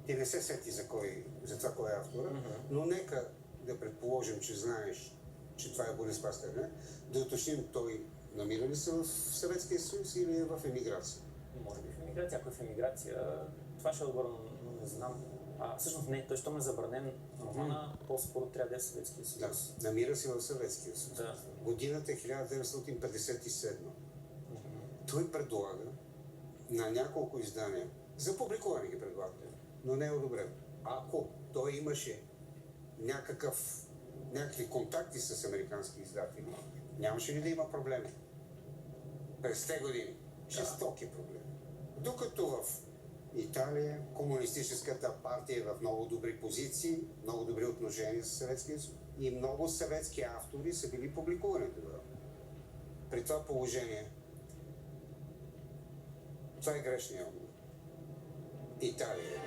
Ти не се сети за това кой е автора, но нека да предположим, че знаеш, че това е Борис Пастер, не? Да уточним, той намира ли се в Съветския съюз или е в емиграция? Може би в емиграция. Ако е в емиграция, това ще отговоря, но не знам. Всъщност не, той щом е забранен романа, по-скоро трябва да е в Съветския съюз. Да, намира се в Съветския съюз. Да. Годината е 1957. Той предлага на няколко издания, за публикуване ги предлага, но не е одобрен. Ако той имаше някакви контакти с американски издатели, нямаше ли да има проблеми? През те години. Жестоки проблеми. Докато в Италия комунистическата партия е в много добри позиции, много добри отношения с Съветския съюз и много съветски автори са били публикувани тогава. При това положение, това е грешният отговор. Италия